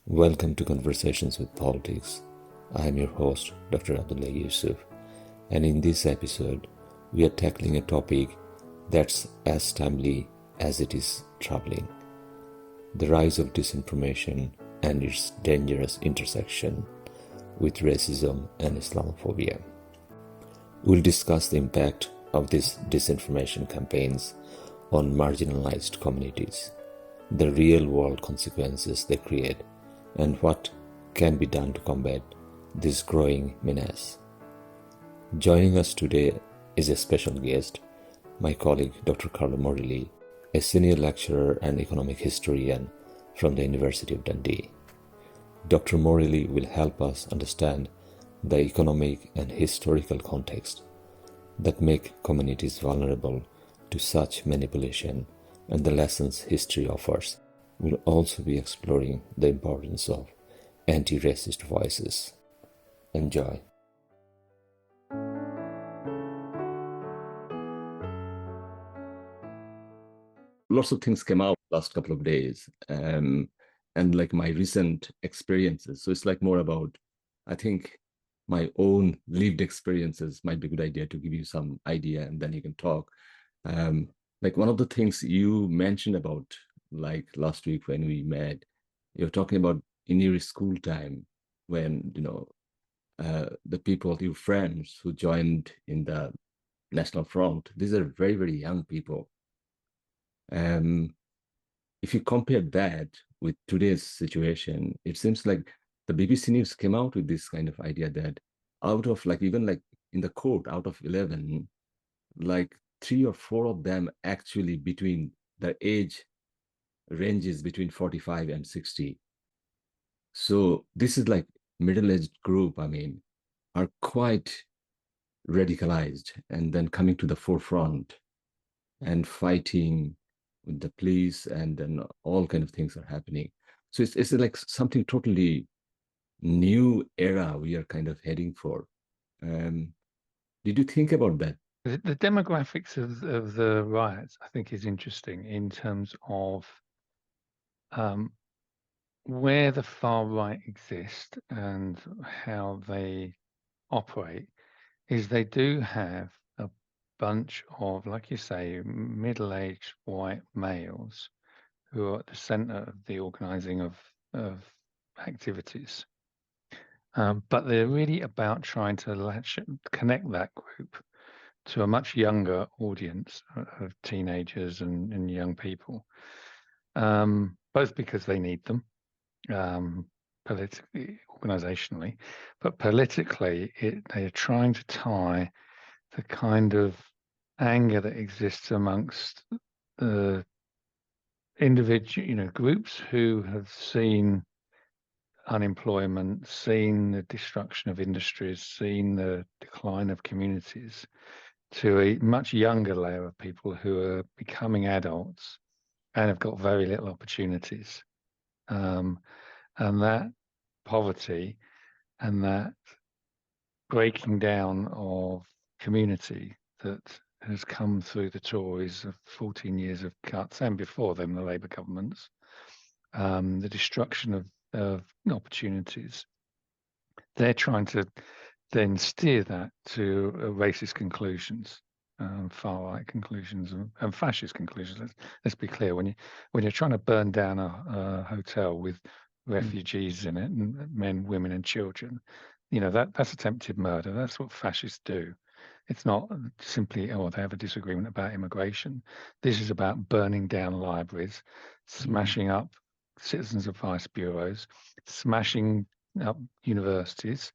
Welcome to Conversations with Politics. I am your host, Dr. Abdullah Yusuf, and in this episode, we are tackling a topic that's as timely as it is troubling: the rise of disinformation and its dangerous intersection with racism and Islamophobia. We'll discuss the impact of these disinformation campaigns on marginalized communities, the real-world consequences they create, and what can be done to combat this growing menace. Joining us today is a special guest, my colleague Dr. Carlo Morelli, a senior lecturer and economic historian from the University of Dundee. Dr. Morelli will help us understand the economic and historical context that make communities vulnerable to such manipulation and the lessons history offers. We'll also be exploring the importance of anti-racist voices. Enjoy. Lots of things came out last couple of days, and like my recent experiences. So it's like more about, I think, my own lived experiences might be a good idea to give you some idea, and then you can talk. Like one of the things you mentioned about, like last week when we met, you're talking about in your school time when, the people, your friends who joined in the National Front, these are very, very young people. If you compare that with today's situation, it seems like the BBC News came out with this kind of idea that out of like, even like in the court, out of 11, like 3 or 4 of them actually between the age ranges between 45 and 60. So this is like middle-aged group, are quite radicalized and then coming to the forefront and fighting with the police, and then all kind of things are happening. So it's like something totally new era we are kind of heading for. Did you think about that? The demographics of the riots, I think, is interesting in terms of where the far right exist and how they operate. Is they do have a bunch of, like you say, middle-aged white males who are at the center of the organizing of activities. But they're really about trying to connect that group to a much younger audience of teenagers and young people, both because they need them politically, organizationally, but politically, they are trying to tie the kind of anger that exists amongst the individual, groups who have seen unemployment, seen the destruction of industries, seen the decline of communities, to a much younger layer of people who are becoming adults and have got very little opportunities. And that poverty and that breaking down of community that has come through the Tories of 14 years of cuts, and before them, the Labour governments, the destruction of opportunities. They're trying to then steer that to racist conclusions, far-right conclusions, and fascist conclusions. Let's be clear: when you're trying to burn down a hotel with refugees in it, and men, women, and children, that's attempted murder. That's what fascists do. It's not simply, they have a disagreement about immigration. This is about burning down libraries, smashing up citizens advice bureaus, smashing up universities,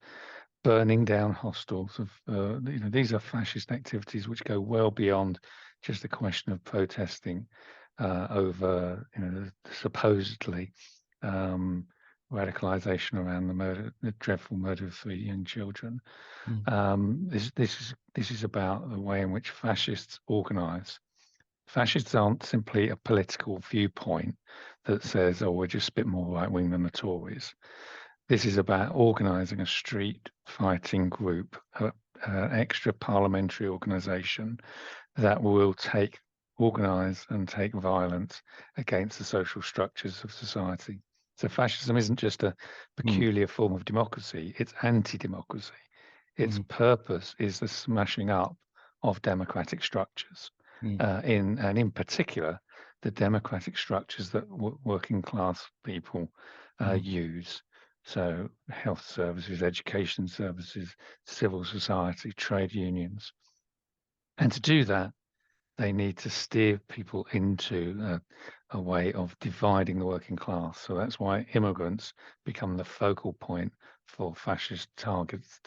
burning down hostels. These are fascist activities which go well beyond just a question of protesting over, supposedly radicalization around the dreadful murder of 3 young children. This is about the way in which fascists organize. Fascists aren't simply a political viewpoint that says, we're just a bit more right-wing than the Tories. This is about organizing a street fighting group, extra parliamentary organization that will organize and take violence against the social structures of society. So fascism isn't just a mm, peculiar form of democracy, it's anti-democracy. Its mm, purpose is the smashing up of democratic structures, mm, and in particular, the democratic structures that working class people mm, use. So health services, education services, civil society, trade unions. And to do that, they need to steer people into a way of dividing the working class. So that's why immigrants become the focal point for fascist targets,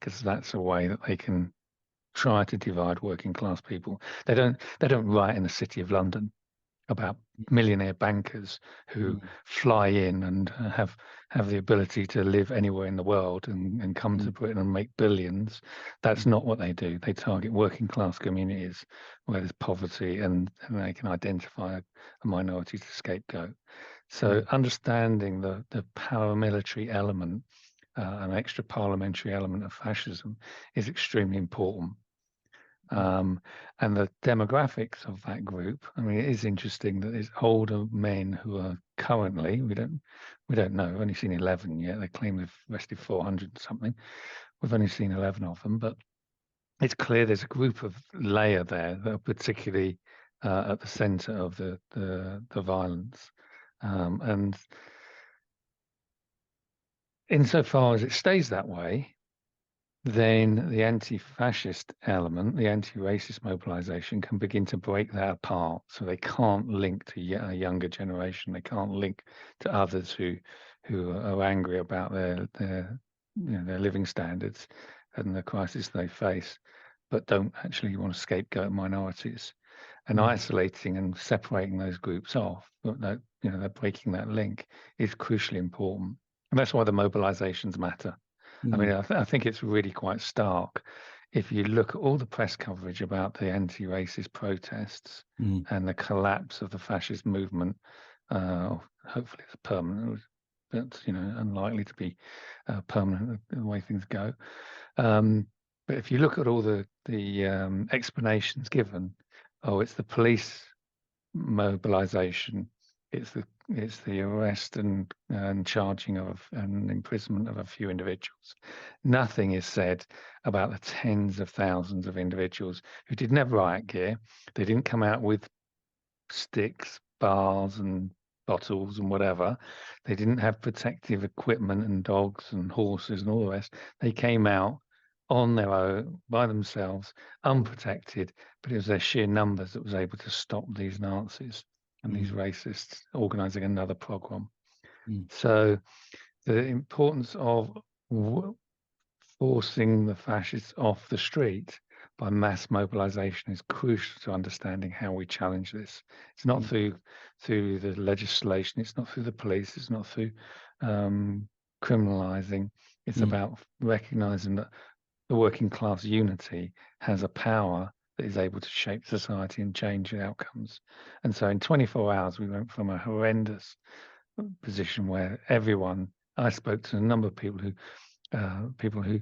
because that's a way that they can try to divide working class people. They don't write in the City of London about millionaire bankers who mm, fly in and have the ability to live anywhere in the world and come to mm, Britain and make billions. That's not what they do. They target working class communities where there's poverty, and they can identify a minority to scapegoat. So mm, understanding the paramilitary element, an extra parliamentary element of fascism is extremely important. mm, And the demographics of that group, I mean, it is interesting that it's older men who are currently, we don't know, we've only seen 11 yet. They claim they've arrested 400 something. We've only seen 11 of them, but it's clear there's a group of layer there that are particularly at the center of the violence. And insofar as it stays that way, then the anti-fascist element, the anti-racist mobilization, can begin to break that apart. So they can't link to a younger generation. They can't link to others who are angry about their their living standards and the crisis they face, but don't actually want to scapegoat minorities. And mm, isolating and separating those groups off, but that they're breaking that link is crucially important. And that's why the mobilizations matter. I mean, mm, I think it's really quite stark. If you look at all the press coverage about the anti-racist protests mm, and the collapse of the fascist movement, hopefully it's permanent, but unlikely to be permanent the way things go. But if you look at all the explanations given, oh, it's the police mobilization, it's the arrest and charging of and imprisonment of a few individuals. Nothing is said about the tens of thousands of individuals who didn't have riot gear. They didn't come out with sticks, bars, and bottles and whatever. They didn't have protective equipment and dogs and horses and all the rest. They came out on their own, by themselves, unprotected, but it was their sheer numbers that was able to stop these Nazis and these mm, racists organizing another pogrom. mm, So the importance of forcing the fascists off the street by mass mobilization is crucial to understanding how we challenge this. It's not mm, through the legislation, it's not through the police, it's not through criminalizing. It's mm, about recognizing that the working class unity has a power that is able to shape society and change the outcomes. And so in 24 hours, we went from a horrendous position where I spoke to a number of people who,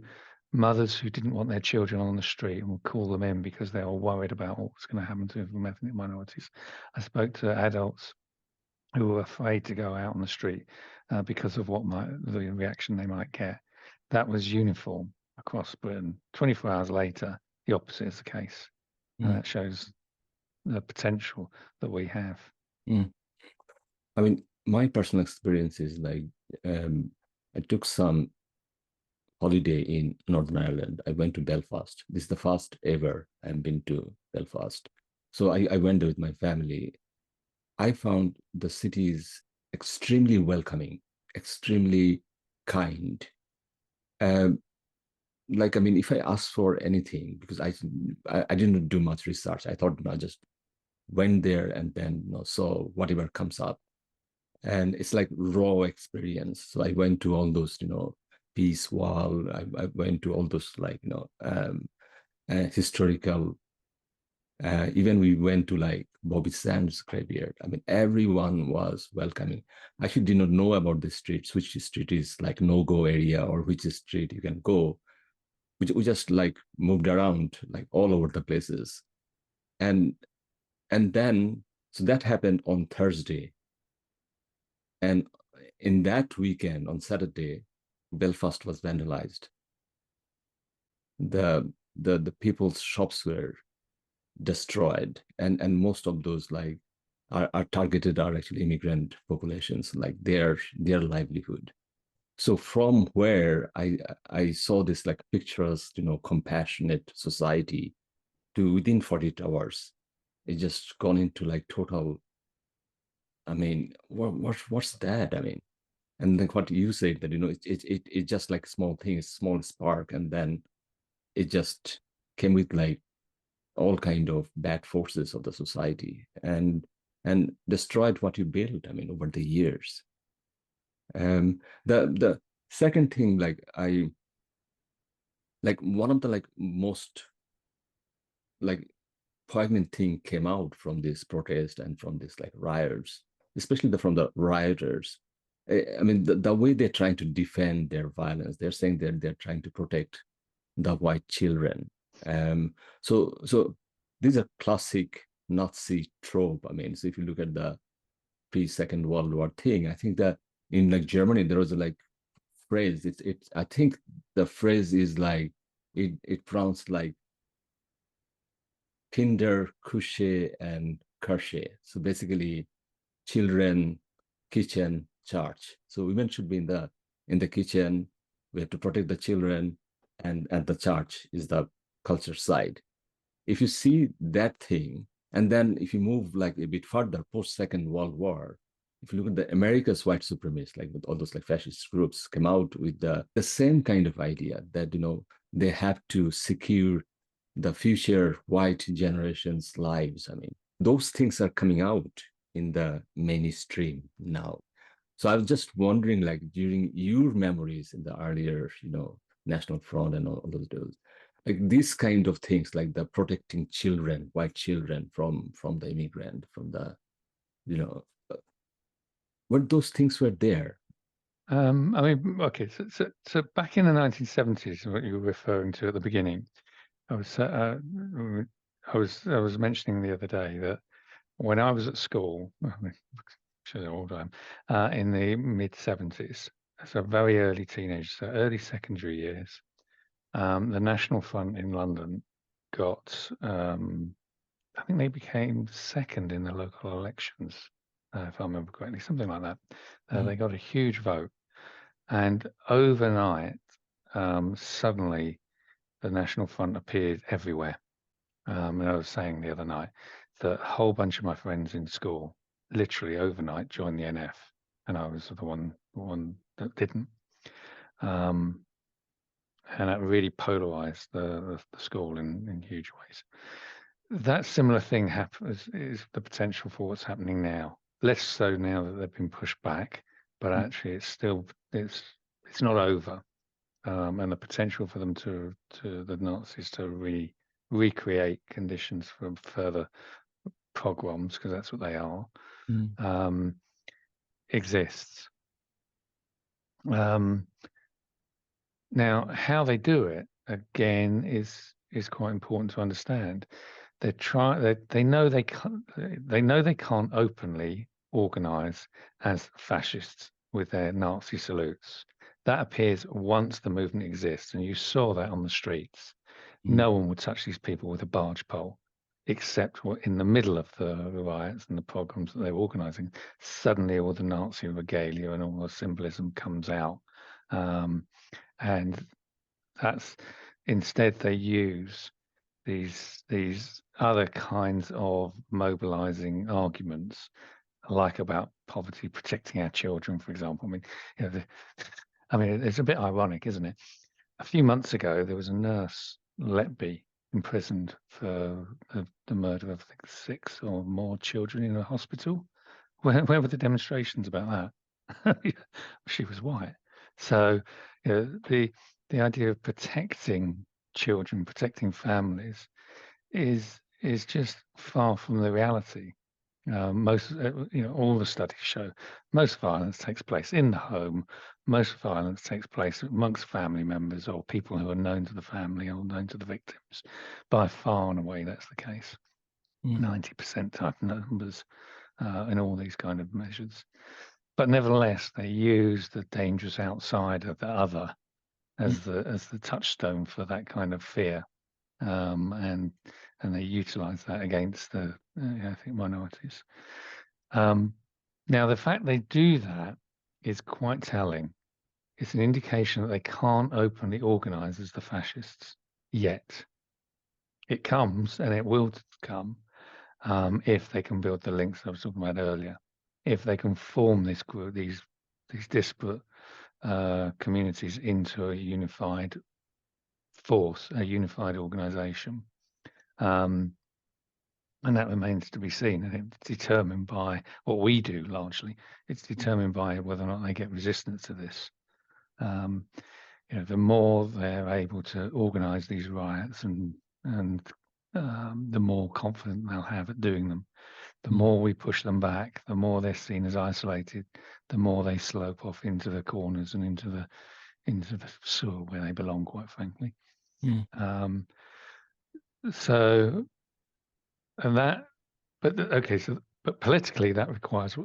mothers who didn't want their children on the street and would call them in because they were worried about what was going to happen to them ethnic minorities. I spoke to adults who were afraid to go out on the street because of the reaction they might get. That was uniform across Britain. 24 hours later, the opposite is the case. And mm, that shows the potential that we have. mm. I mean, my personal experience is like I took some holiday in Northern Ireland. I went to Belfast. This is the first ever I've been to Belfast. So I went there with my family. I found the city is extremely welcoming, extremely kind. Um, like, I mean, if I ask for anything, because I didn't do much research, I thought, no, just went there and then saw whatever comes up. And it's like raw experience. So I went to all those, peace wall. I went to all those like, historical. Even we went to like Bobby Sands graveyard. I mean, everyone was welcoming. I actually did not know about the streets, which street is like no-go area or which street you can go. We just like moved around like all over the places. And then so that happened on Thursday. And in that weekend on Saturday, Belfast was vandalized. The people's shops were destroyed, and most of those like are targeted are actually immigrant populations, like their livelihood. So from where I saw this like pictures, compassionate society, to within 48 hours, it just gone into like total. I mean, what's that? I mean, and like what you said, that it just like small things, small spark, and then it just came with like all kind of bad forces of the society, and destroyed what you built, I mean, over the years. The second thing, like I like one of the like most like poignant thing came out from this protest and from this like riots, especially from the rioters. I mean, the way they're trying to defend their violence, they're saying that they're trying to protect the white children. So these are classic Nazi trope. I mean, so if you look at the pre-Second World War thing, I think that in like Germany there was a like phrase. It's I think the phrase is like it pronounced like Kinder, Küche, and Kirche. So basically, children, kitchen, church. So women should be in the kitchen. We have to protect the children, and the church is the culture side. If you see that thing, and then if you move like a bit further, post Second World War, if you look at the America's white supremacists, like with all those like fascist groups, come out with the same kind of idea that they have to secure the future white generation's lives. I mean, those things are coming out in the mainstream now. So I was just wondering, like during your memories in the earlier, National Front and all those days, like these kind of things, like the protecting children, white children from the immigrant, from the, you know, what those things were there. I mean, okay, so back in the 1970s, what you were referring to at the beginning, I was mentioning the other day that when I was at school, I mean, sure all the time, in the mid 70s, so very early teenage, so early secondary years, the National Front in London got, I think they became second in the local elections, if I remember correctly, something like that. They got a huge vote, and overnight, suddenly, the National Front appeared everywhere. And I was saying the other night that a whole bunch of my friends in school, literally overnight, joined the NF, and I was the one that didn't. And that really polarized the school in huge ways. That similar thing is the potential for what's happening now. Less so now that they've been pushed back, but actually it's not over. And the potential for them to the Nazis to recreate conditions for further pogroms, because that's what they are, exists. Now, how they do it again is quite important to understand. They know they can't openly organize as fascists with their Nazi salutes. That appears once the movement exists, and you saw that on the streets. No one would touch these people with a barge pole, except in the middle of the riots and the pogroms that they're organizing. Suddenly, all the Nazi regalia and all the symbolism comes out. And that's instead they use these other kinds of mobilizing arguments, like about poverty, protecting our children, for example. I mean, it's a bit ironic, isn't it? A few months ago, there was a nurse, Letby, imprisoned for the murder of, I think, 6 or more children in a hospital. Where were the demonstrations about that? She was white. So, the idea of protecting children, protecting families, is just far from the reality. All the studies show most violence takes place in the home. Most violence takes place amongst family members or people who are known to the family or known to the victims. By far and away, that's the case. 90% type numbers in all these kind of measures. but nevertheless, they use the dangerous outside of the other as the touchstone for that kind of fear, and they utilize that against the I think minorities. Now, the fact they do that is quite telling. It's an indication that they can't openly organize as the fascists yet. It comes, and it will come, if they can build the links I was talking about earlier. If they can form this group, these disparate communities into a unified force, a unified organization. And that remains to be seen. And it's determined by what we do largely. It's determined by whether or not they get resistance to this. The more they're able to organize these riots and the more confident they'll have at doing them. The more we push them back, the more they're seen as isolated, the more they slope off into the corners and into the sewer where they belong, quite frankly. But politically, that requires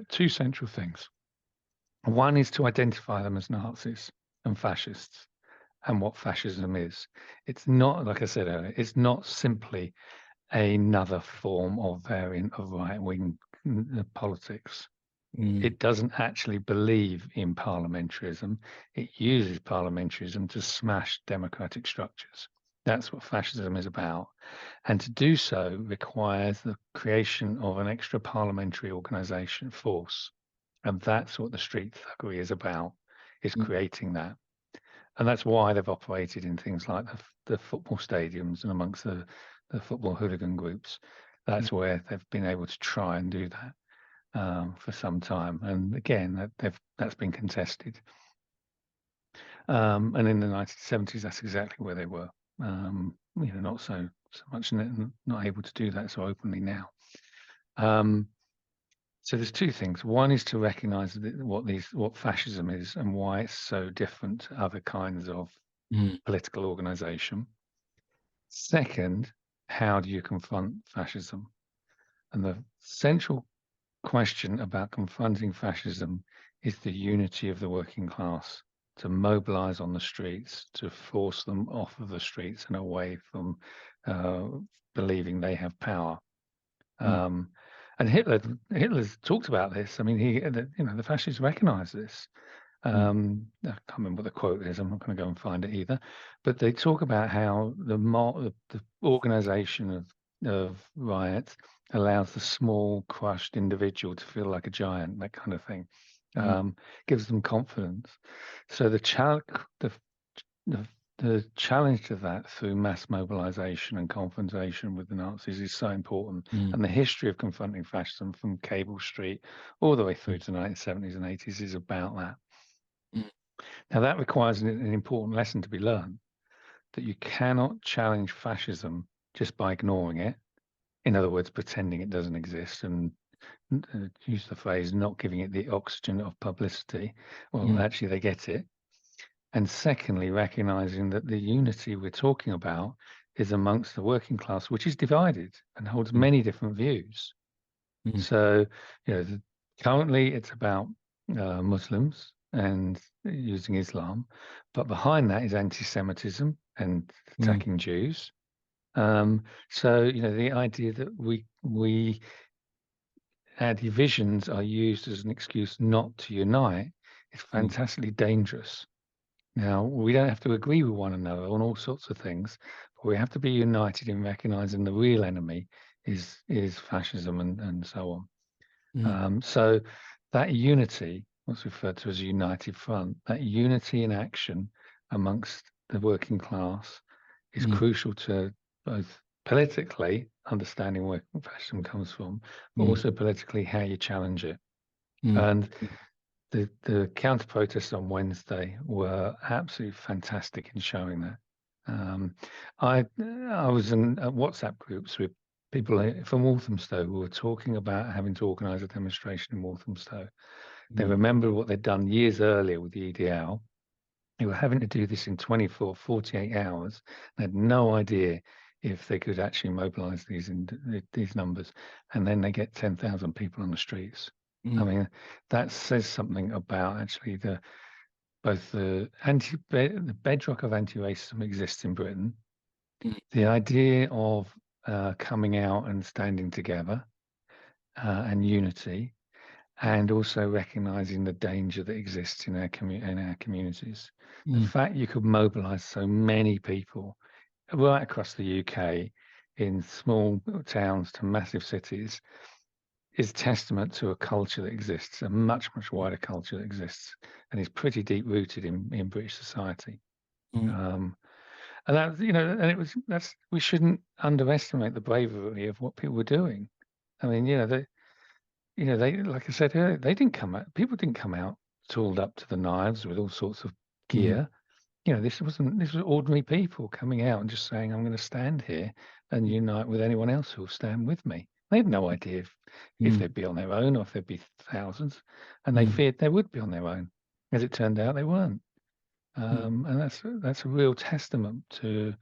two central things. One is to identify them as Nazis and fascists, and what fascism is. It's not, like I said earlier, it's not simply another form or variant of right-wing politics. It doesn't actually believe in parliamentarism. It uses parliamentarism to smash democratic structures. That's what fascism is about. And to do so requires the creation of an extra parliamentary organization force. And that's what the street thuggery is about, is creating that. And that's why they've operated in things like the football stadiums and amongst the football hooligan groups. That's where they've been able to try and do that for some time. And again, that's been contested. And in the 1970s, that's exactly where they were. Not so much, not able to do that so openly now. So there's two things. One is to recognize what fascism is and why it's so different to other kinds of political organization. Second, how do you confront fascism? And the central question about confronting fascism is the unity of the working class, to mobilize on the streets, to force them off of the streets and away from believing they have power. And Hitler's talked about this. I mean, the fascists recognize this. I can't remember what the quote is. I'm not going to go and find it either. But they talk about how the organization of riots allows the small, crushed individual to feel like a giant, that kind of thing. Gives them confidence. So the challenge to that through mass mobilization and confrontation with the Nazis is so important. And the history of confronting fascism from Cable Street all the way through to the 1970s and 80s is about that. Now, that requires an important lesson to be learned, that you cannot challenge fascism just by ignoring it. In other words, pretending it doesn't exist and use the phrase, not giving it the oxygen of publicity. Well, actually, they get it. And secondly, recognizing that the unity we're talking about is amongst the working class, which is divided and holds many different views. So, currently it's about Muslims and using Islam, but behind that is anti-Semitism and attacking Jews. So, the idea that our divisions are used as an excuse not to unite is fantastically dangerous. Now, we don't have to agree with one another on all sorts of things, but we have to be united in recognizing the real enemy is fascism and so on. So that unity, what's referred to as a united front, that unity in action amongst the working class is crucial to both politically understanding where fascism comes from, but also politically how you challenge it. And the counter protests on Wednesday were absolutely fantastic in showing that. I was in WhatsApp groups with people from Walthamstow who were talking about having to organise a demonstration in Walthamstow. They remembered what they'd done years earlier with the EDL. They were having to do this in 24, 48 hours. They had no idea if they could actually mobilise these numbers. And then they get 10,000 people on the streets. I mean, that says something about actually both the bedrock of anti-racism exists in Britain. The idea of coming out and standing together and unity, and also recognizing the danger that exists in our communities. The fact you could mobilize so many people right across the UK, in small towns to massive cities, is testament to a culture that exists, a much wider culture that exists, and is pretty deep rooted in British society. And that, and we shouldn't underestimate the bravery of what people were doing. I mean, they, like I said earlier, people didn't come out tooled up to the knives with all sorts of gear. This was ordinary people coming out and just saying, I'm going to stand here and unite with anyone else who will stand with me. They had no idea if they'd be on their own or if there'd be thousands, and they feared they would be on their own. As it turned out, they weren't. And that's a real testament to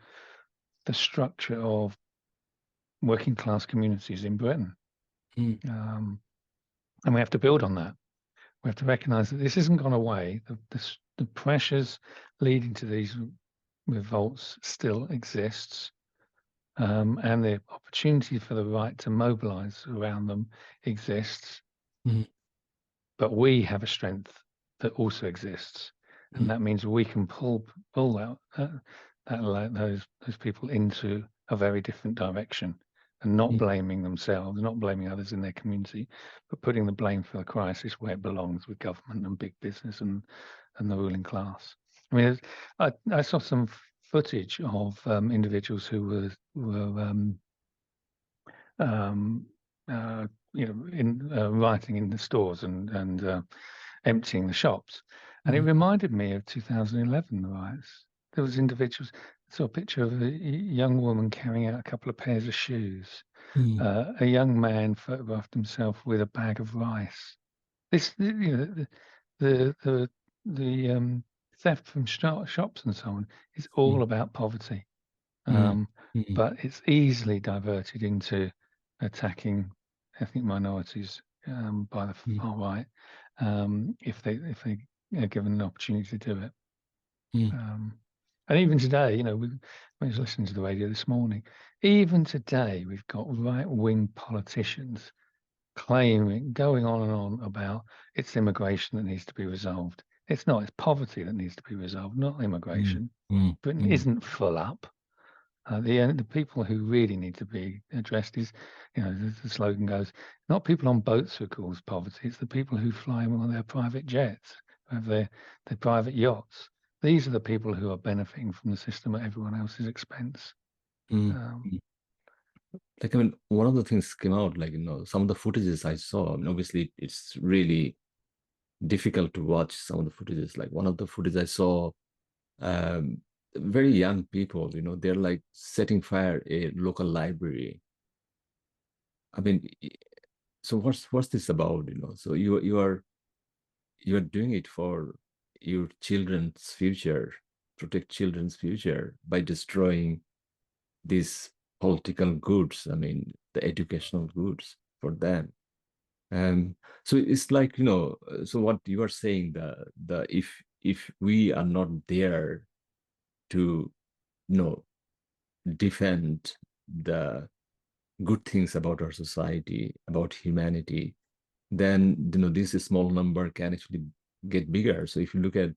the structure of working class communities in Britain. And we have to build on that. We have to recognise that this hasn't gone away. The pressures leading to these revolts still exists, and the opportunity for the right to mobilise around them exists. But we have a strength that also exists, and that means we can pull out those people into a very different direction, and not blaming themselves, not blaming others in their community, but putting the blame for the crisis where it belongs, with government and big business and the ruling class. I mean, I saw some footage of individuals who were rioting in the stores and emptying the shops, and it reminded me of 2011, the riots. There was individuals. I saw a picture of a young woman carrying out a couple of pairs of shoes. A young man photographed himself with a bag of rice. This, the theft from shops and so on is all about poverty, but it's easily diverted into attacking ethnic minorities by the far right if they are given an opportunity to do it. And even today, I was listening to the radio this morning. Even today, we've got right-wing politicians going on and on about it's immigration that needs to be resolved. It's not. It's poverty that needs to be resolved, not immigration. Britain isn't full up. The people who really need to be addressed is, the slogan goes, not people on boats who cause poverty. It's the people who fly on their private jets, who have their private yachts. These are the people who are benefiting from the system at everyone else's expense. Like, I mean, one of the things came out, like, some of the footages I saw, I mean, obviously it's really difficult to watch some of the footages. Like one of the footage I saw, very young people, they're like setting fire a local library. I mean, so what's this about, So you are doing it for your children's future, protect children's future by destroying these political goods. I mean, the educational goods for them. So it's like, so what you are saying, the if we are not there to, defend the good things about our society, about humanity, then this small number can actually get bigger. So if you look at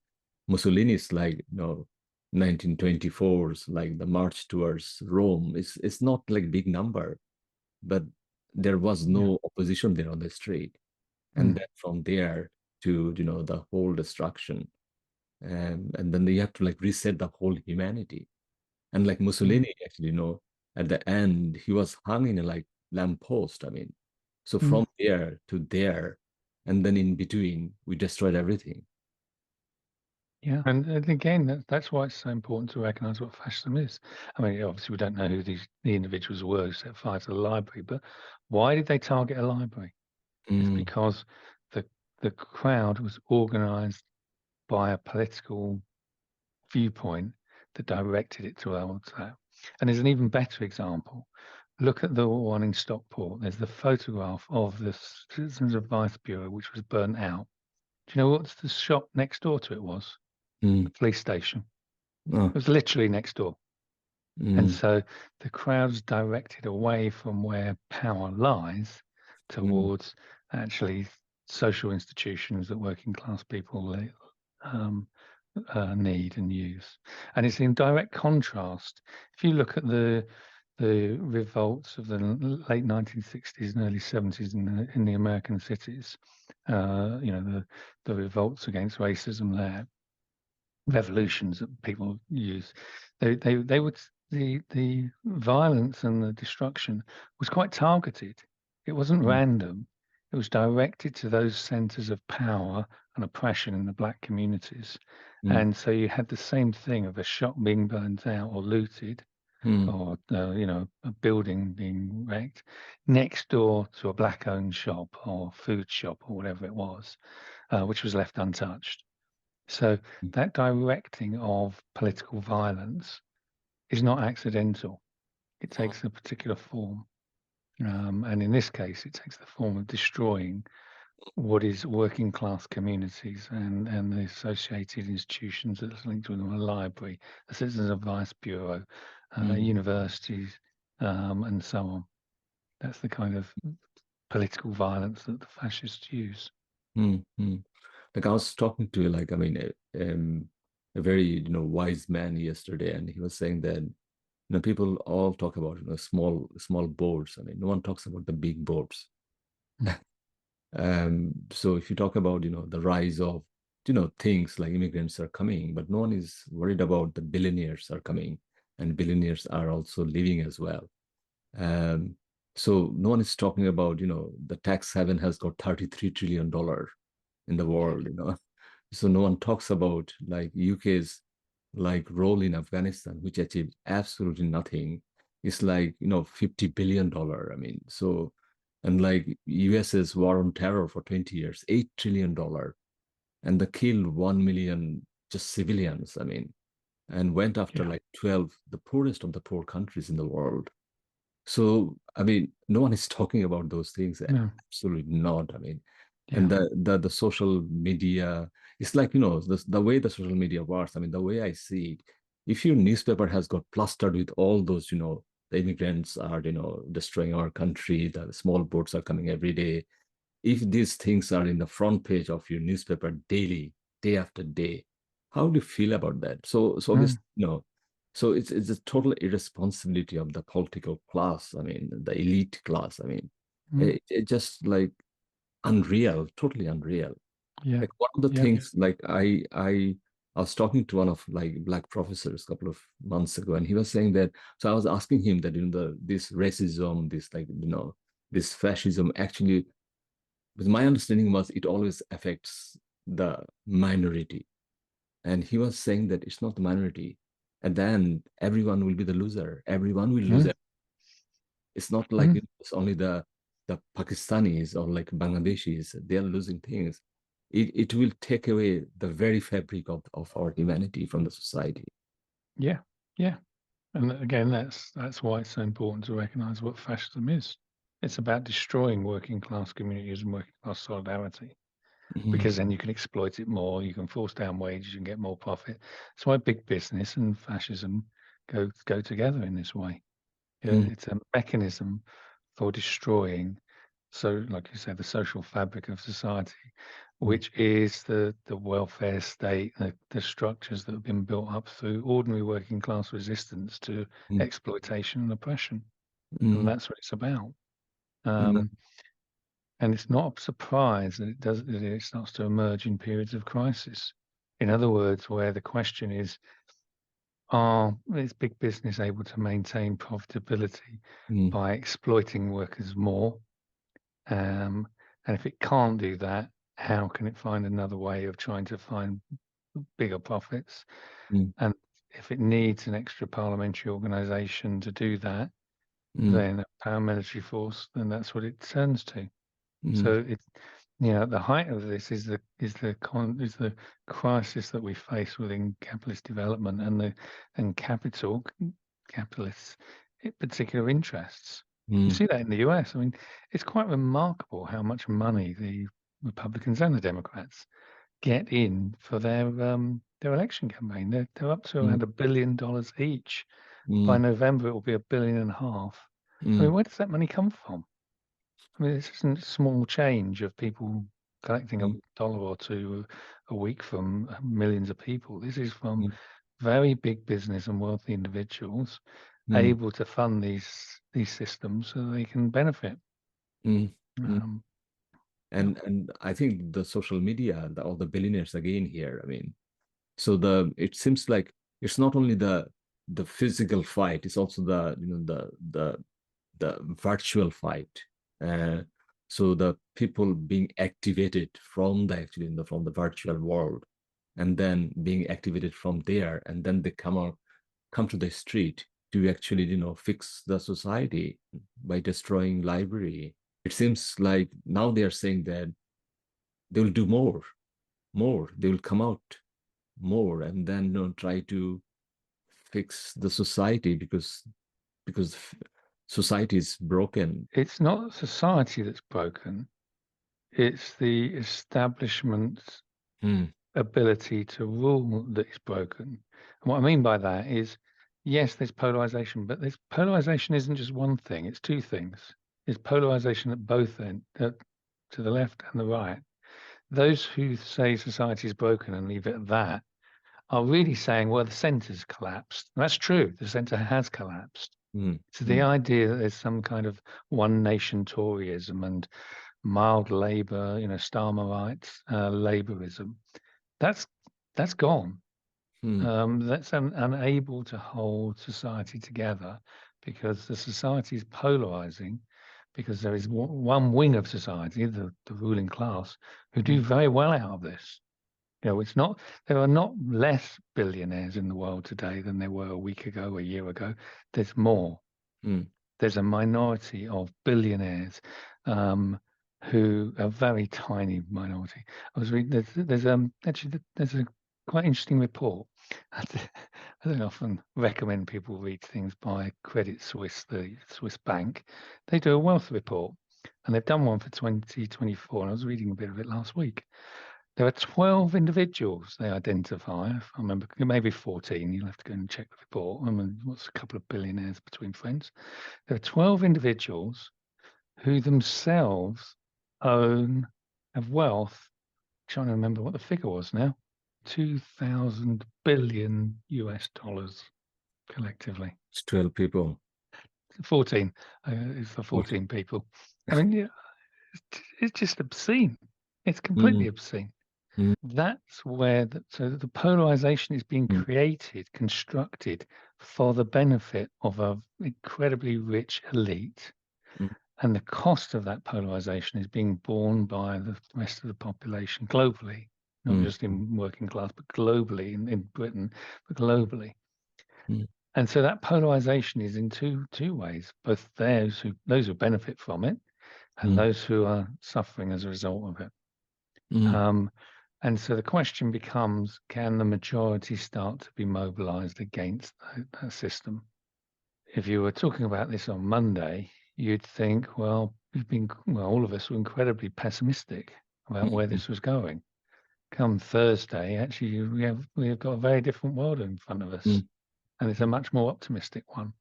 Mussolini's, like 1924's, like the march towards Rome, it's not like big number, but there was no opposition there on the street, and then from there to the whole destruction, and then you have to like reset the whole humanity. And like Mussolini, actually, at the end, he was hung in a like lamppost. I mean, so from there to there, and then in between, we destroyed everything. Yeah, and again, that's why it's so important to recognise what fascism is. I mean, obviously, we don't know who the individuals were who set fire to the library, but why did they target a library? It's because the crowd was organised by a political viewpoint that directed it towards that. And there's an even better example. Look at the one in Stockport. There's the photograph of the Citizens Advice Bureau, which was burnt out. Do you know what the shop next door to it was? The police station. Oh, It was literally next door. And so the crowd's directed away from where power lies towards actually social institutions that working class people need and use. And it's in direct contrast. If you look at the revolts of the late 1960s and early 70s in the American cities, the revolts against racism there, revolutions that people use, they would the violence and the destruction was quite targeted. It wasn't random. It was directed to those centers of power and oppression in the black communities. And so you had the same thing of a shop being burned out or looted, or a building being wrecked next door to a black-owned shop or food shop or whatever it was, which was left untouched. So that directing of political violence is not accidental. It takes a particular form. And in this case, it takes the form of destroying what is working class communities and the associated institutions that's linked with them, a library, the Citizens Advice Bureau, universities, and so on. That's the kind of political violence that the fascists use. Like I was talking to like a very wise man yesterday, and he was saying that people all talk about small boards. I mean, no one talks about the big boards. So if you talk about the rise of things like immigrants are coming, but no one is worried about the billionaires are coming, and billionaires are also leaving as well. Um, so no one is talking about the tax haven has got $33 trillion in the world. So no one talks about like UK's like role in Afghanistan, which achieved absolutely nothing. It's like $50 billion. I mean, so and like US's war on terror for 20 years, $8 trillion, and they killed 1 million just civilians. I mean, and went after like 12 the poorest of the poor countries in the world. So I mean, no one is talking about those things. No. Absolutely not. I mean, and the social media, it's like the way the social media works. I mean, the way I see it, if your newspaper has got plastered with all those the immigrants are destroying our country, the small boats are coming every day, if these things are in the front page of your newspaper daily, day after day, how do you feel about that? So obviously so it's a total irresponsibility of the political class. I mean, the elite class. I mean, it just like unreal, totally unreal. Yeah. Like one of the things, like I was talking to one of like black professors a couple of months ago, and he was saying that. So I was asking him that this racism, this like this fascism actually, because my understanding was it always affects the minority, and he was saying that it's not the minority, and then everyone will be the loser. Everyone will lose. It's not like it's only the Pakistanis or like Bangladeshis, they are losing things. It will take away the very fabric of our humanity from the society. Yeah. And again, that's why it's so important to recognize what fascism is. It's about destroying working class communities and working class solidarity, because then you can exploit it more, you can force down wages and get more profit. That's why big business and fascism go together in this way. It's a mechanism for destroying, so like you said, the social fabric of society, which is the welfare state, the structures that have been built up through ordinary working class resistance to exploitation and oppression. And that's what it's about. And it's not a surprise that it starts to emerge in periods of crisis. In other words, where the question is big business able to maintain profitability by exploiting workers more? And if it can't do that, how can it find another way of trying to find bigger profits? And if it needs an extra parliamentary organization to do that, then a paramilitary force, then that's what it turns to. So it's the height of this is the crisis that we face within capitalist development and capitalists' particular interests. You mm, see that in the US. I mean, it's quite remarkable how much money the Republicans and the Democrats get in for their election campaign. They're up to mm, around $1 billion each. By mm, November, it will be $1.5 billion. I mean, mm, where does that money come from? I mean, this isn't a small change of people collecting a mm, dollar or two a week from millions of people. This is from mm, very big business and wealthy individuals mm, able to fund these systems so they can benefit. mm, mm. Um, yeah. And I think the social media, all the billionaires again here. I mean, so it seems like it's not only the physical fight, it's also the virtual fight. Uh, so the people being activated from the actually from the virtual world, and then being activated from there, and then they come to the street to actually fix the society by destroying library. It seems like now they are saying that they will do more. They will come out more, and then try to fix the society because society is broken. It's not society that's broken, it's the establishment's Mm, ability to rule that is broken. And what I mean by that is, yes, there's polarization, but this polarization isn't just one thing, it's two things. It's polarization at both ends, to the left and the right. Those who say society is broken and leave it at that are really saying, well, the centre's collapsed. And that's true, the centre has collapsed. mm, So the mm, idea that there's some kind of one nation Toryism and mild Labour, Starmerites, Labourism, that's gone. mm, That's unable to hold society together because the society is polarizing. Because there is one wing of society, the ruling class, who do mm, very well out of this. It's not, there are not less billionaires in the world today than there were a week ago, a year ago. There's more. mm, There's a minority of billionaires who a very tiny minority. I was reading, actually there's a quite interesting report. I don't often recommend people read things by Credit Suisse, the Swiss bank. They do a wealth report, and they've done one for 2024. And I was reading a bit of it last week. There are 12 individuals they identify. If I remember, maybe 14. You'll have to go and check the report. I mean, what's a couple of billionaires between friends? There are 12 individuals who themselves have wealth. I'm trying to remember what the figure was now. 2,000 billion US dollars collectively. it's 12 people. 14 is for What? 14 people. I mean, yeah, it's just obscene. It's completely Mm, obscene. mm, That's where so the polarization is being mm, created, constructed for the benefit of an incredibly rich elite. mm, And the cost of that polarization is being borne by the rest of the population globally, not mm, just in working class, but globally, in Britain, but globally. mm, And so that polarization is in two ways, both those who benefit from it and mm, those who are suffering as a result of it. mm, And so the question becomes, can the majority start to be mobilized against that system? If you were talking about this on Monday, you'd think, well, all of us were incredibly pessimistic about mm, where mm, this was going. Come Thursday, actually, we have got a very different world in front of us, mm, and it's a much more optimistic one.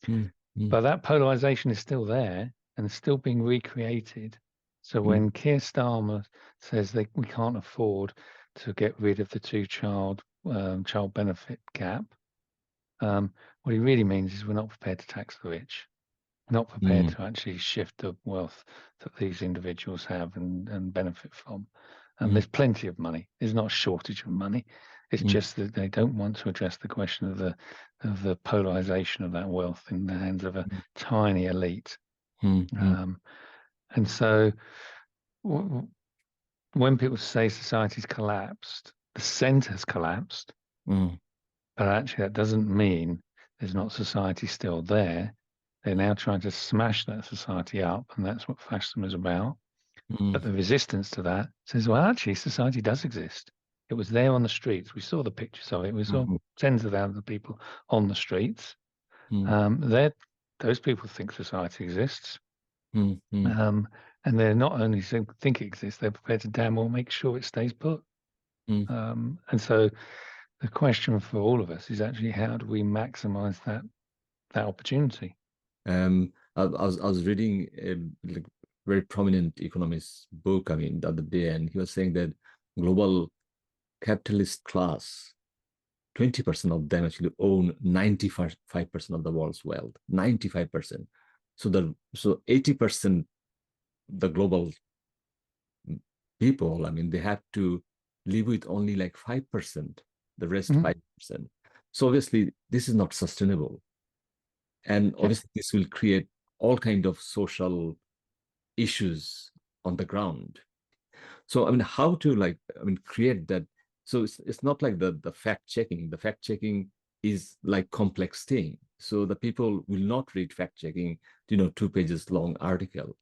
mm, mm, But that polarization is still there and still being recreated. So mm, when Keir Starmer says that we can't afford to get rid of the child benefit gap, what he really means is we're not prepared to tax the rich, not prepared mm, to actually shift the wealth that these individuals have and benefit from. And mm, there's plenty of money. There's not a shortage of money. It's mm, just that they don't want to address the question of the polarization of that wealth in the hands of a tiny elite. mm, mm, Um, and so when people say society's collapsed, the centre's collapsed, mm, but actually that doesn't mean there's not society still there. They're now trying to smash that society up, and that's what fascism is about. mm, But the resistance to that says, well, actually, society does exist. It was there on the streets. We saw the pictures of it. We saw mm, tens of thousands of people on the streets. mm, They're those people think society exists. mm, And they're not only think it exists, they're prepared to damn well make sure it stays put. mm. And so the question for all of us is actually, how do we maximize that opportunity? I was reading a like very prominent economist book, I mean, the other day, and he was saying that global capitalist class, 20% of them actually own 95% of the world's wealth. 95%. So 80% the global people, I mean, they have to live with only like 5%, the rest Mhm. 5%. So obviously this is not sustainable. And Yeah. obviously this will create all kind of social issues on the ground. So I mean, how to like, I mean, create that. So it's not like the fact checking. The fact checking is like complex thing. So the people will not read fact checking, 2 pages long article.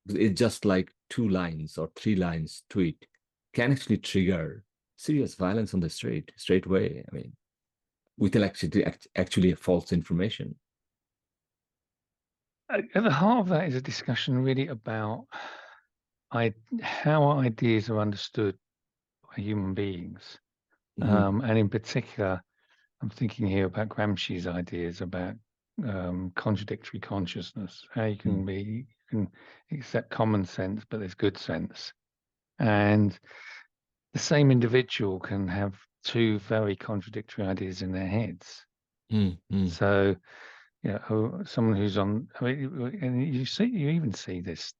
It's just like 2 lines or 3 lines tweet can actually trigger serious violence on the street straight away. I mean, with actually a false information. At the heart of that is a discussion really about how ideas are understood by human beings. Mm-hmm. And in particular, I'm thinking here about Gramsci's ideas about contradictory consciousness, how you can accept common sense, but there's good sense. And the same individual can have two very contradictory ideas in their heads. Mm-hmm. So, someone who's on, I mean, and you even see this,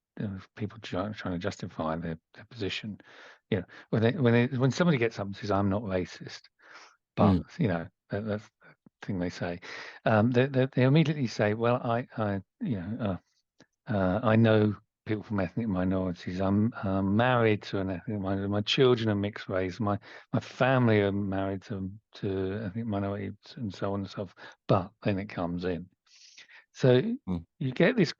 people trying to justify their position. When somebody gets up and says, "I'm not racist," but that's the thing they say. They immediately say, "Well, I know people from ethnic minorities. I'm married to an ethnic minority. My children are mixed race. My family are married to ethnic minorities, and so on and so forth." But then it comes in. So you get this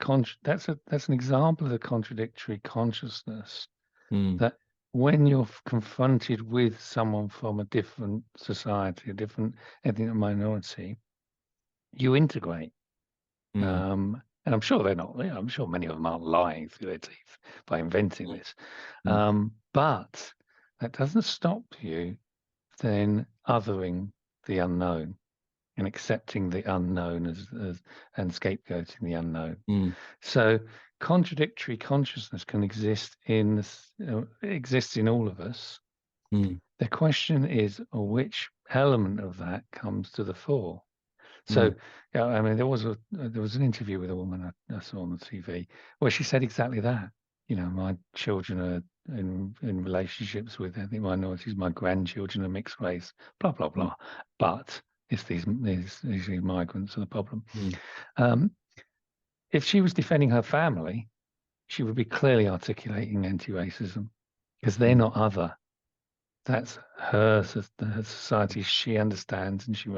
that's an example of the contradictory consciousness, Mm-hmm. that when you're confronted with someone from a different society, a different ethnic minority, you integrate. And I'm sure they're not. I'm sure many of them aren't lying through their teeth by inventing this. But that doesn't stop you then othering the unknown and accepting the unknown and scapegoating the unknown. Mm-hmm. So contradictory consciousness can exist exists in all of us. The question is, which element of that comes to the fore? So, I mean, there was an interview with a woman I saw on the TV where she said exactly that. My children are in relationships with ethnic minorities. My grandchildren are mixed race. Blah blah blah. But it's these migrants are the problem. If she was defending her family, she would be clearly articulating anti-racism, because they're not other. That's her society. She understands and she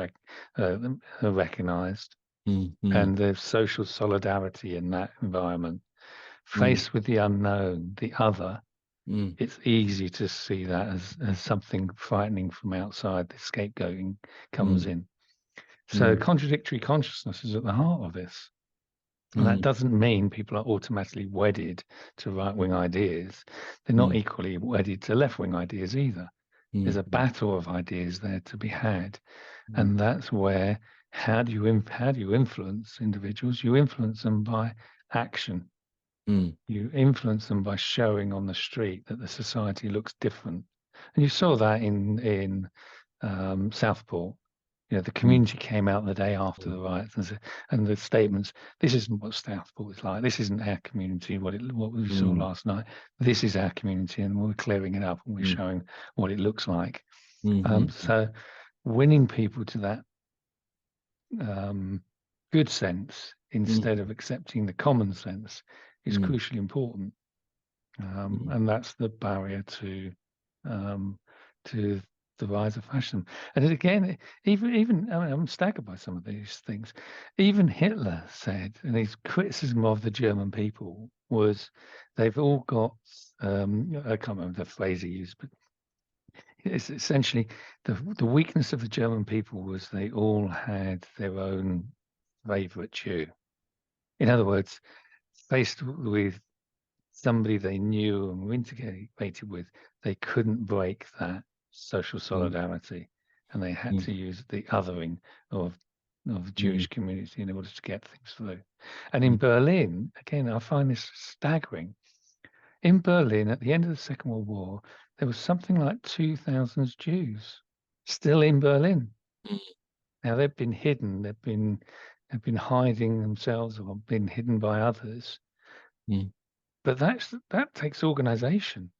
recognized. And there's social solidarity in that environment. Faced with the unknown, the other, it's easy to see that as something frightening from outside. The scapegoating comes in. So contradictory consciousness is at the heart of this. And that doesn't mean people are automatically wedded to right-wing ideas. They're not equally wedded to left-wing ideas either. There's a battle of ideas there to be had. And that's where, how do you influence individuals? You influence them by action. You influence them by showing on the street that the society looks different. And you saw that in Southport. The community came out the day after the riots and the statements, "This isn't what Southport is like. This isn't our community, what we saw last night. This is our community, and we're clearing it up and we're showing what it looks like." So winning people to that good sense instead of accepting the common sense is crucially important. And that's the barrier to the rise of fascism. And again, even I mean, I'm staggered by some of these things. Even Hitler said, and his criticism of the German people was, they've all got I can't remember the phrase he used, but it's essentially the weakness of the German people was they all had their own favorite Jew. In other words, faced with somebody they knew and were integrated with, they couldn't break that social mm, solidarity, and they had mm, to use the othering of the mm, Jewish community in order to get things through. And in mm, Berlin, again, I find this staggering. In Berlin, at the end of the Second World War, there was something like 2,000 Jews still in Berlin. Now they've been hidden, they've been hiding themselves or been hidden by others. mm, But that takes organization,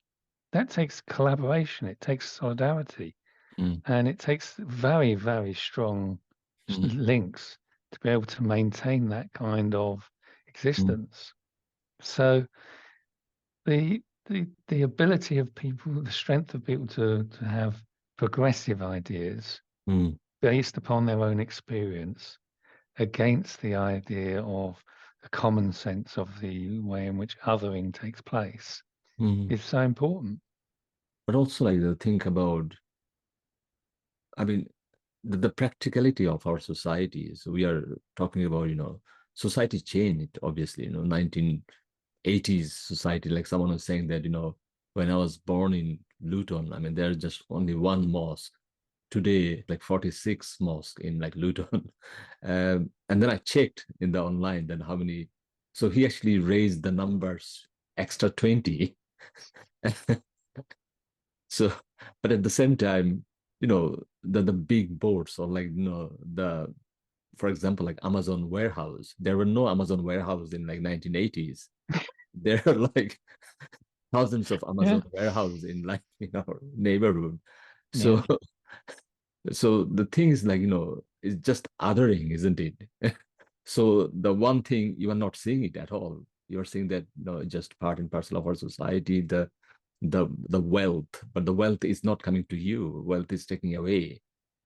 that takes collaboration, it takes solidarity, mm, and it takes very, very strong mm, links to be able to maintain that kind of mm, existence. So the ability of people, the strength of people to have progressive ideas mm, based upon their own experience against the idea of the common sense of the way in which othering takes place mm. is so important. But also like the think about, I mean, the practicality of our societies. We are talking about, society changed, obviously, 1980s society, like someone was saying that, when I was born in Luton, I mean, there's just only one mosque. Today, like 46 mosque in like Luton. And then I checked in the online then how many, so he actually raised the numbers extra 20. So, but at the same time, the big boards or like, for example, like Amazon warehouse, there were no Amazon warehouse in like 1980s. There are like thousands of Yeah, Amazon warehouse in like in our neighborhood. yeah. So so the thing is like, it's just othering, isn't it? So the one thing you are not seeing it at all. You're seeing that, just part and parcel of our society, the wealth, but the wealth is not coming to you. Wealth is taking away,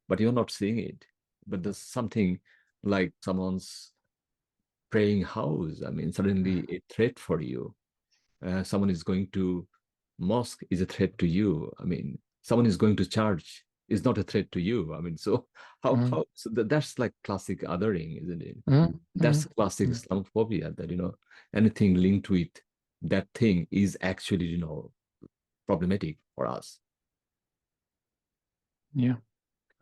but you're not seeing it. But there's something like someone's praying house. I mean, suddenly a threat for you. Someone is going to mosque is a threat to you. I mean, someone is going to church is not a threat to you. I mean, so Mm, so that's like classic othering, isn't it? mm, That's mm, classic mm. Islamophobia that, anything linked with that thing is actually, problematic for us. Yeah,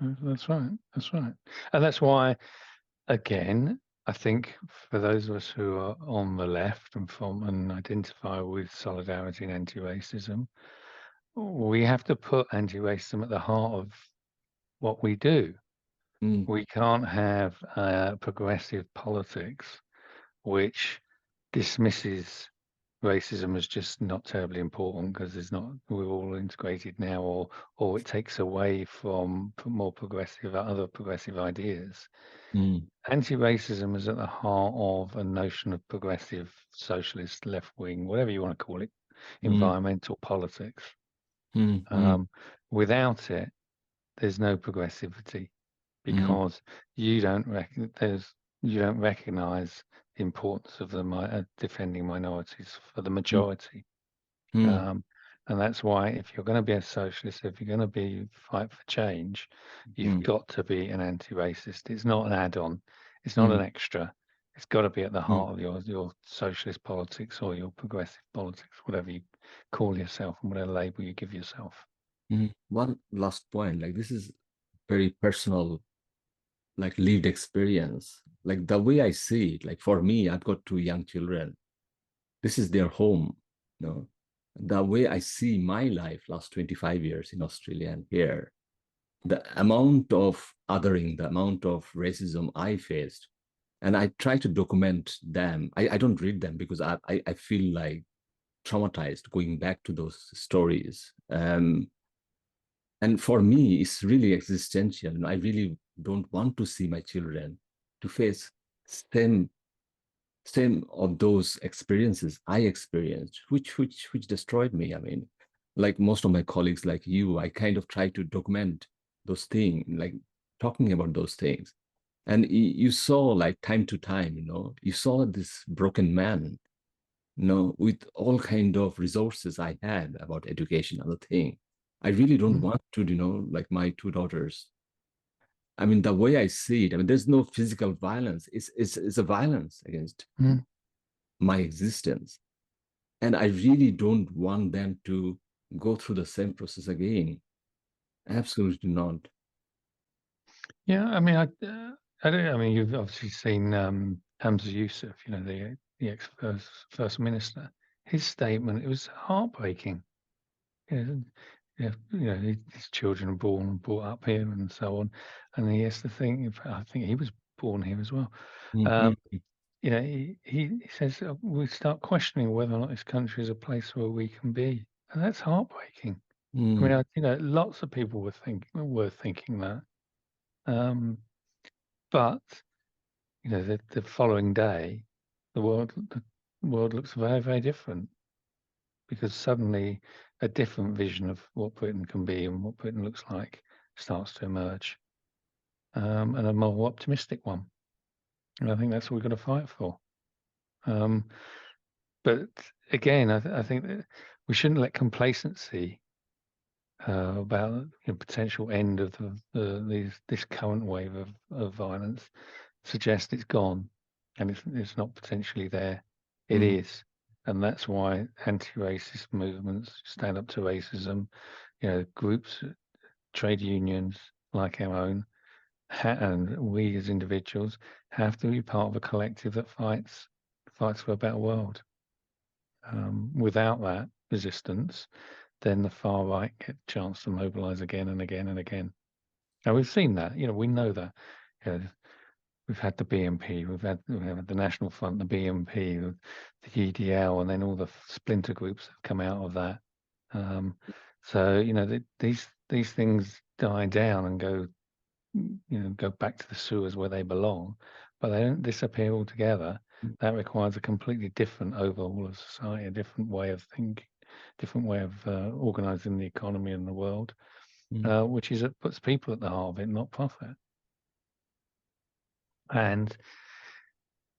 that's right. That's right. And that's why, again, I think for those of us who are on the left and identify with solidarity and anti-racism, we have to put anti-racism at the heart of what we do. Mm, We can't have progressive politics which dismisses racism as just not terribly important because there's not we're all integrated now, or it takes away from more progressive other progressive ideas. mm, Anti-racism is at the heart of a notion of progressive socialist left wing, whatever you want to call it, mm, environmental politics. mm, mm, Um, Without it, there's no progressivity mm, because you don't you don't recognize the importance of defending minorities for the mm, majority. mm, Um, and that's why if you're going to be a socialist, if you're going to be fight for change, you've mm, got to be an anti-racist. It's not an add-on. It's not mm, an extra. It's got to be at the mm, heart of your socialist politics or your progressive politics, whatever you call yourself and whatever label you give yourself. mm. One last point, like this is very personal, like lived experience. Like the way I see it, like for me, I've got two young children. This is their home. You know, the way I see my life last 25 years in Australia and here, the amount of othering, the amount of racism I faced, and I try to document them. I don't read them because I feel like traumatized going back to those stories. And for me, it's really existential. I really don't want to see my children to face same same of those experiences I experienced, which destroyed me. I mean, like most of my colleagues, like you, I kind of try to document those things, like talking about those things. And you saw like time to time, you saw this broken man, with all kind of resources I had about education, other thing. I really don't Mm. want to, like my two daughters I mean, the way I see it, I mean, there's no physical violence. It's a violence against my existence. And I really don't want them to go through the same process again. Absolutely not. Yeah, I mean, I don't. I mean, you've obviously seen Hamza Yusuf, you know, the ex-first minister. His statement, it was heartbreaking. You know, his children are born and brought up here and so on, and he has to think. I think he was born here as well. Mhm. You know, he says we start questioning whether or not this country is a place where we can be, and that's heartbreaking. I mean, you know, lots of people were thinking that. But you know, the following day, the world looks very, very different, because suddenly a different vision of what Britain can be and what Britain looks like starts to emerge, and a more optimistic one. And I think that's what we've got to fight for. But again, I think that we shouldn't let complacency about the potential end of this current wave of violence suggest it's gone and it's not potentially there. It is. And that's why anti-racist movements, stand up to racism, you know, groups, trade unions like our own, and we as individuals have to be part of a collective that fights for a better world. Without that resistance, then the far right get a chance to mobilize again and again and again. And we've seen that, you know, we know that. You know, we've had the BNP, we have the National Front, the BNP, the EDL, and then all the splinter groups that have come out of that. So, you know, these things die down and go, you know, go back to the sewers where they belong, but they don't disappear altogether. That requires a completely different overhaul of society, a different way of thinking, different way of organizing the economy and the world, which is it puts people at the heart of it, not profit. And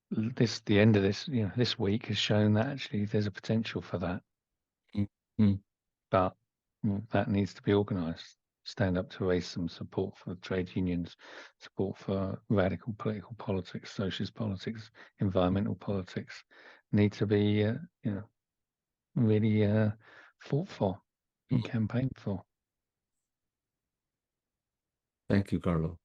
the end of this, you know, this week has shown that actually there's a potential for that, but that needs to be organized. Stand up to racism, support for trade unions, support for radical political politics, socialist politics, environmental politics need to be, you know, really fought for and campaigned for. Thank you, Carlo.